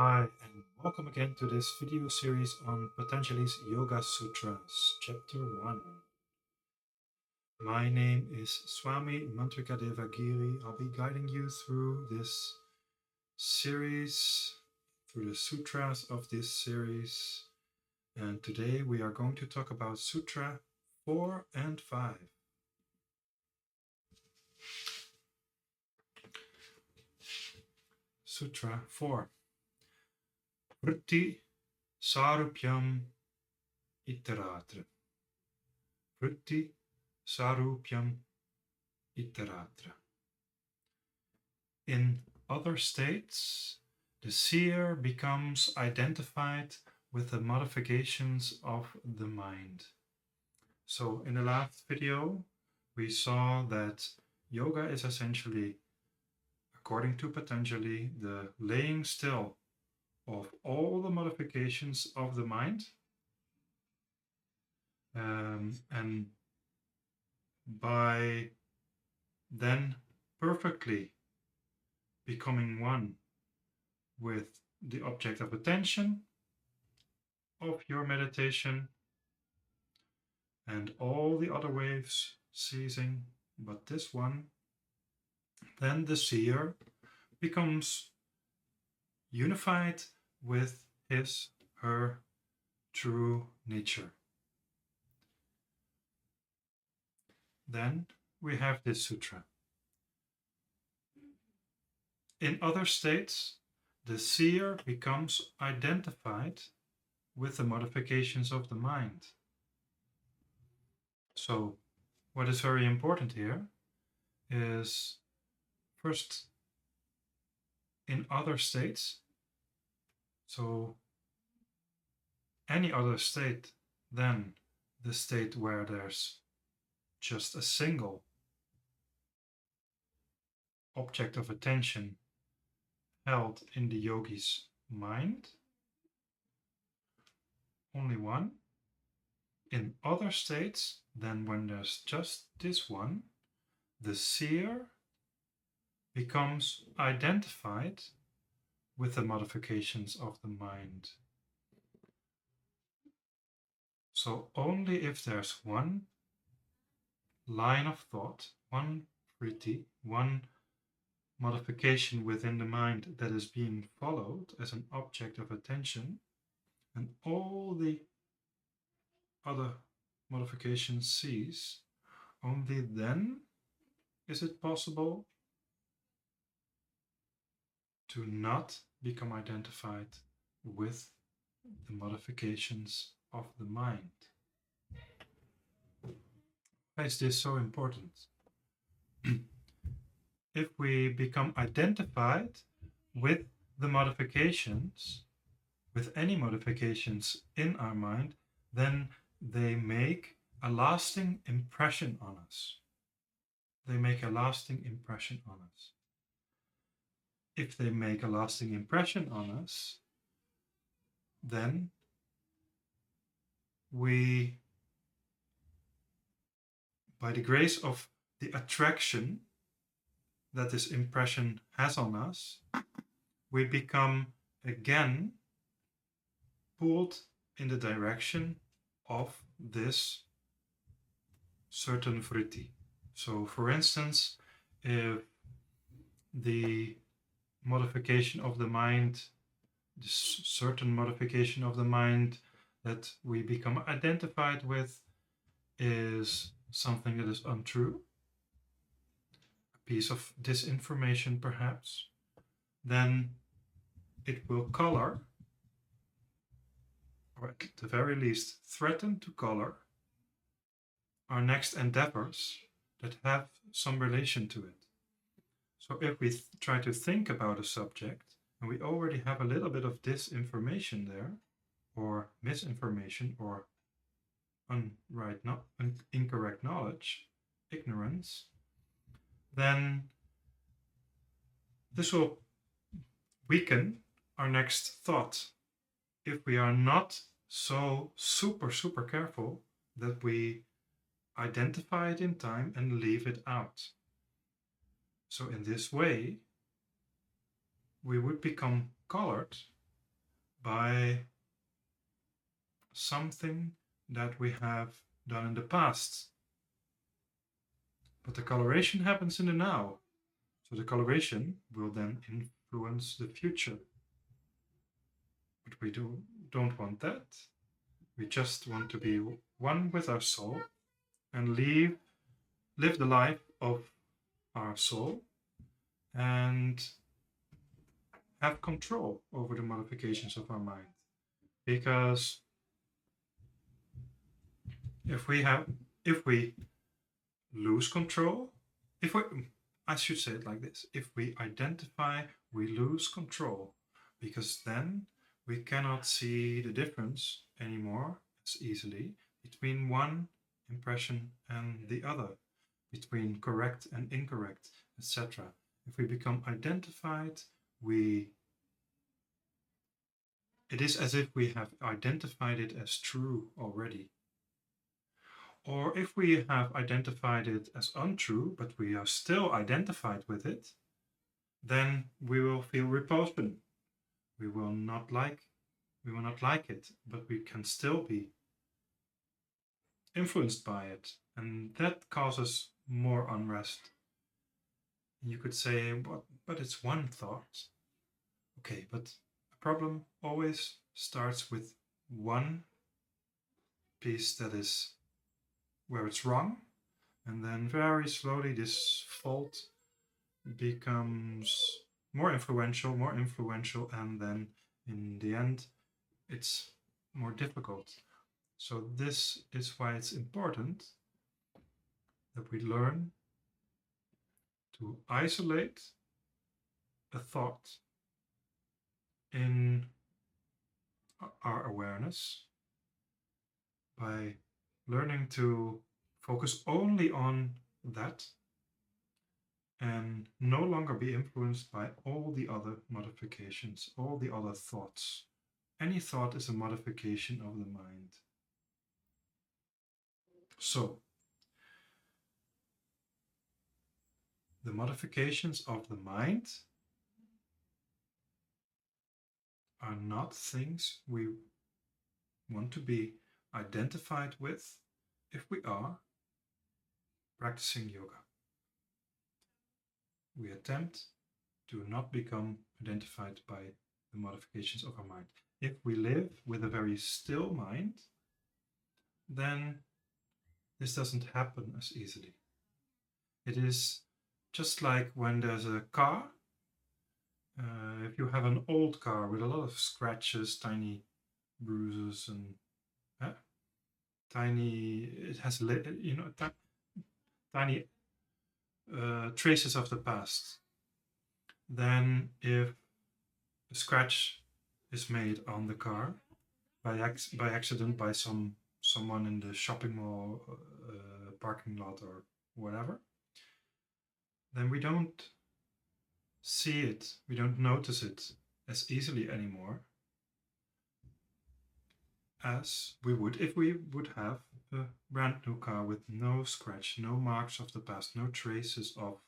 Hi, and welcome again to this video series on Patanjali's Yoga Sutras, Chapter 1. My name is Swami Mantrikadeva Giri. I'll be guiding you through this series, through the sutras of this series. And today we are going to talk about Sutra 4 and 5. Sutra 4. Vṛtti, sārūpyam, itaratra. Vṛtti, sārūpyam, itaratra. In other states, the seer becomes identified with the modifications of the mind. So in the last video, we saw that yoga is essentially, according to Patanjali, the laying still of all the modifications of the mind, and by then perfectly becoming one with the object of attention of your meditation and all the other waves ceasing but this one, then the seer becomes unified with his, her true nature. Then we have this sutra. In other states, the seer becomes identified with the modifications of the mind. So what is very important here is, first, in other states, so any other state than the state where there's just a single object of attention held in the yogi's mind, only one. In other states than when there's just this one, the seer becomes identified with the modifications of the mind. So only if there's one line of thought, one vṛtti, one modification within the mind that is being followed as an object of attention, and all the other modifications cease, only then is it possible to not become identified with the modifications of the mind. Why is this so important? If we become identified with the modifications, with any modifications in our mind, then they make a lasting impression on us. They make a lasting impression on us. If they make a lasting impression on us, then we, by the grace of the attraction that this impression has on us, we become again pulled in the direction of this certain vṛtti. So for instance, if the modification of the mind, this certain modification of the mind that we become identified with is something that is untrue, a piece of disinformation perhaps, then it will color, or at the very least threaten to color, our next endeavors that have some relation to it. So if we try to think about a subject and we already have a little bit of disinformation there, or misinformation, or incorrect knowledge, ignorance, then this will weaken our next thought if we are not so super careful that we identify it in time and leave it out. So in this way, we would become colored by something that we have done in the past. But the coloration happens in the now. So the coloration will then influence the future. But we don't want that. We just want to be one with our soul and live the life of our soul and have control over the modifications of our mind. Because if we lose control, I should say it like this, if we identify, we lose control, because then we cannot see the difference anymore as easily between one impression and the other, between correct and incorrect, etc. If we become identified, it is as if we have identified it as true already. Or if we have identified it as untrue, but we are still identified with it, then we will feel repulsion. We will not like it, but we can still be influenced by it, and that causes more unrest. You could say, but it's one thought. Okay, but a problem always starts with one piece that is where it's wrong, and then very slowly this fault becomes more influential, and then in the end it's more difficult. So this is why it's important that we learn to isolate a thought in our awareness by learning to focus only on that and no longer be influenced by all the other modifications, all the other thoughts. Any thought is a modification of the mind. So, the modifications of the mind are not things we want to be identified with if we are practicing yoga. We attempt to not become identified by the modifications of our mind. If we live with a very still mind, then this doesn't happen as easily. It is just like when there's a car. If you have an old car with a lot of scratches, tiny bruises, and it has tiny traces of the past. Then if a scratch is made on the car by accident by someone in the shopping mall parking lot or whatever, then we don't see it, we don't notice it as easily anymore as we would if we would have a brand new car with no scratch, no marks of the past, no traces of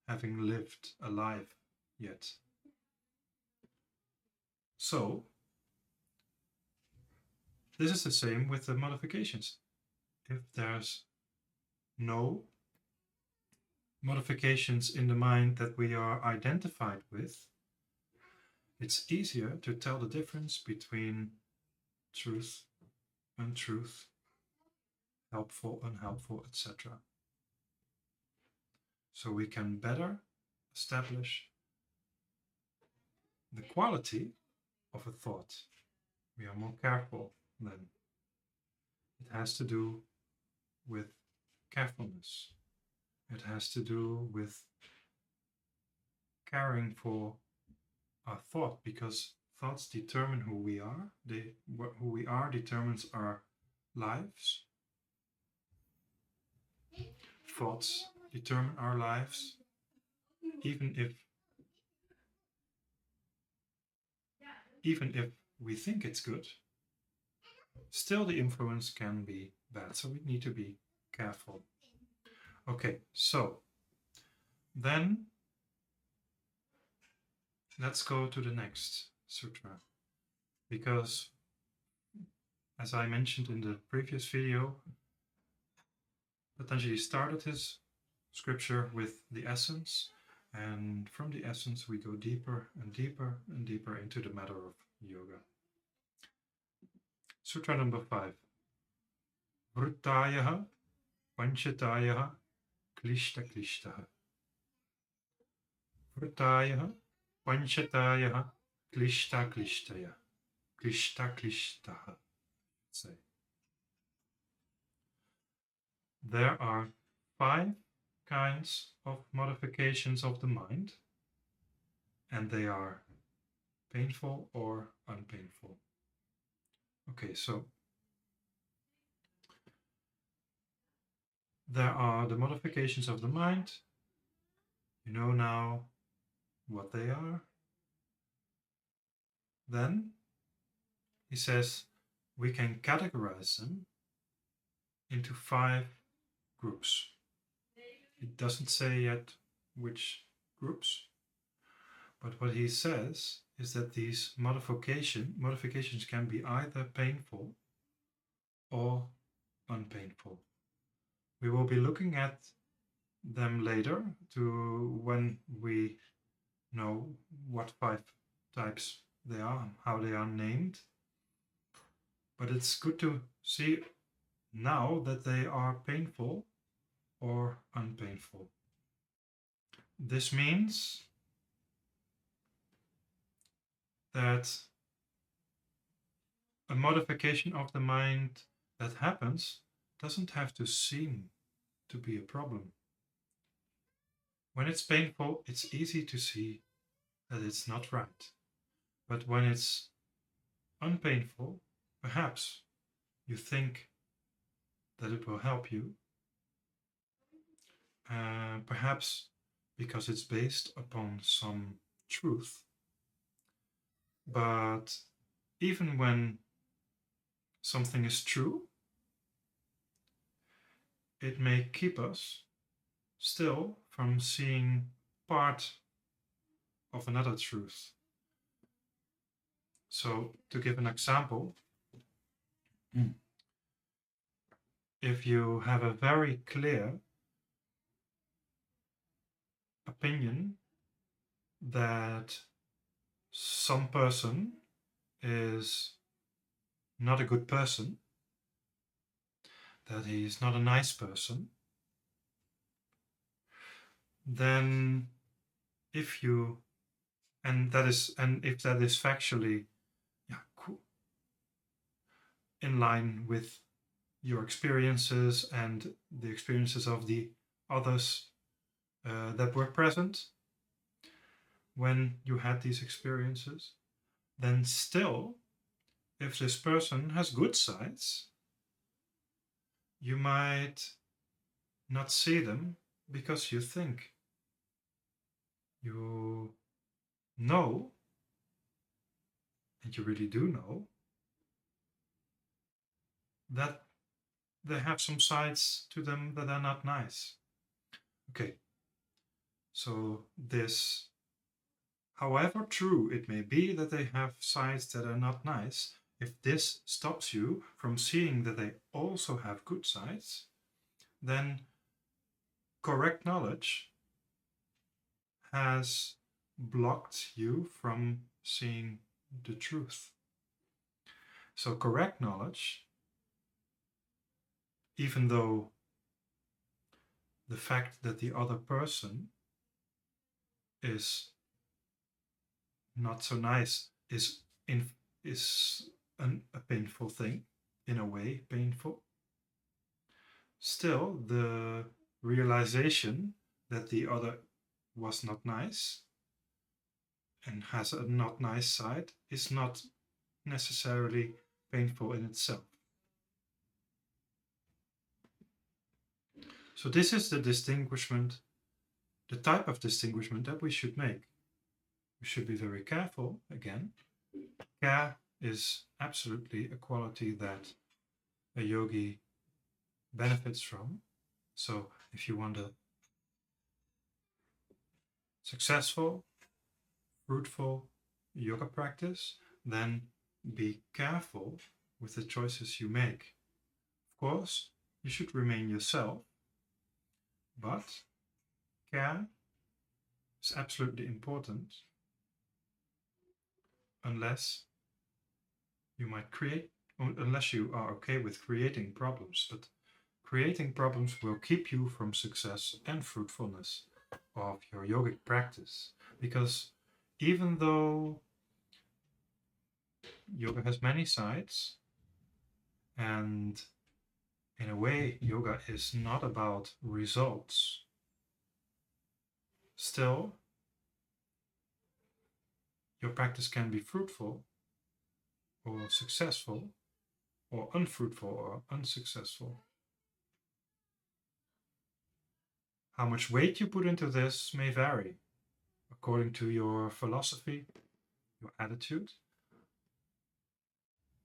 having lived a life yet. So, this is the same with the modifications. If there's no modifications in the mind that we are identified with, it's easier to tell the difference between truth, untruth, helpful, unhelpful, etc. So we can better establish the quality of a thought. We are more careful then. It has to do with carefulness. It has to do with caring for our thought, because thoughts determine who we are. Who we are determines our lives. Thoughts determine our lives, even if we think it's good. Still, the influence can be bad, so we need to be careful. Okay, so then let's go to the next sutra. because, as I mentioned in the previous video, Patanjali started his scripture with the essence, and from the essence we go deeper and deeper and deeper into the matter of yoga. Sutra number 5. Vṛttayaḥ, pañcatayyaḥ, kliṣṭākliṣṭaḥ. Vṛttayaḥ, pañcatayyaḥ, kliṣṭākliṣṭaḥ. Kliṣṭākliṣṭaḥ. Say. There are 5 kinds of modifications of the mind, and they are painful or unpainful. Okay, so there are the modifications of the mind. You know now what they are. Then he says we can categorize them into 5 groups. It doesn't say yet which groups, but what he says is that these modifications can be either painful or unpainful. We will be looking at them later when we know what 5 types they are, how they are named. But it's good to see now that they are painful or unpainful. This means that a modification of the mind that happens doesn't have to seem to be a problem. When it's painful, it's easy to see that it's not right. But when it's unpainful, perhaps you think that it will help you. Perhaps because it's based upon some truth. But even when something is true, it may keep us still from seeing part of another truth. So, to give an example, if you have a very clear opinion that some person is not a good person, that he is not a nice person, then if that is factually in line with your experiences and the experiences of the others that were present when you had these experiences, then still, if this person has good sides, you might not see them because you think you know, and you really do know, that they have some sides to them that are not nice. Okay, so this, however true it may be that they have sides that are not nice, if this stops you from seeing that they also have good sides, then correct knowledge has blocked you from seeing the truth. So correct knowledge, even though the fact that the other person is not so nice is a painful thing, in a way painful, still the realization that the other was not nice and has a not nice side is not necessarily painful in itself. So this is the distinguishment, the type of distinguishment that we should make. We should be very careful again. Care is absolutely a quality that a yogi benefits from. So if you want a successful, fruitful yoga practice, then be careful with the choices you make. Of course, you should remain yourself, but care is absolutely important unless unless you are okay with creating problems. But creating problems will keep you from success and fruitfulness of your yogic practice. Because even though yoga has many sides, and in a way, yoga is not about results, still, your practice can be fruitful or successful, or unfruitful or unsuccessful. How much weight you put into this may vary according to your philosophy, your attitude,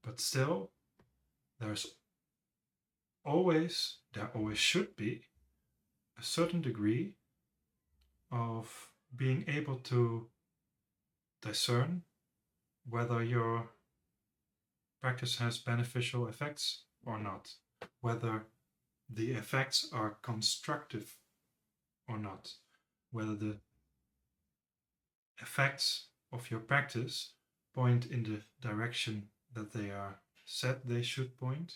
but still, there always should be a certain degree of being able to discern whether your practice has beneficial effects or not, whether the effects are constructive or not, whether the effects of your practice point in the direction that they are said they should point,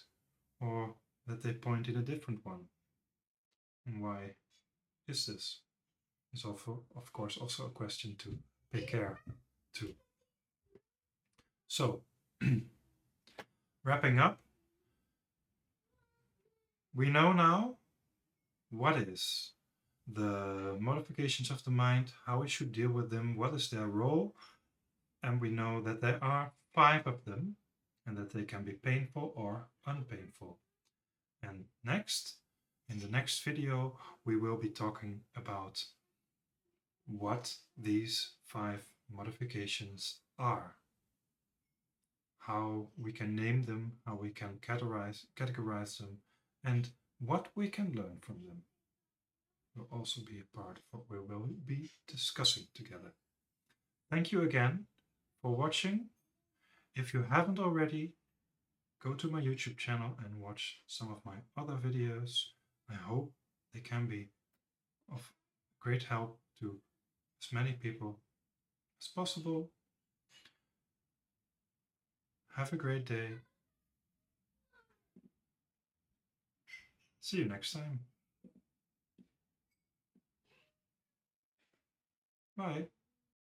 or that they point in a different one. And why is this? Is also, of course, also a question to pay care to. So, wrapping up, we know now what is the modifications of the mind, how we should deal with them, what is their role, and we know that there are 5 of them and that they can be painful or unpainful. And next, in the next video, we will be talking about what these 5 modifications are, how we can name them, how we can categorize them, and what we can learn from them will also be a part of what we will be discussing together. Thank you again for watching. If you haven't already, go to my YouTube channel and watch some of my other videos. I hope they can be of great help to as many people as possible. Have a great day. See you next time. Bye.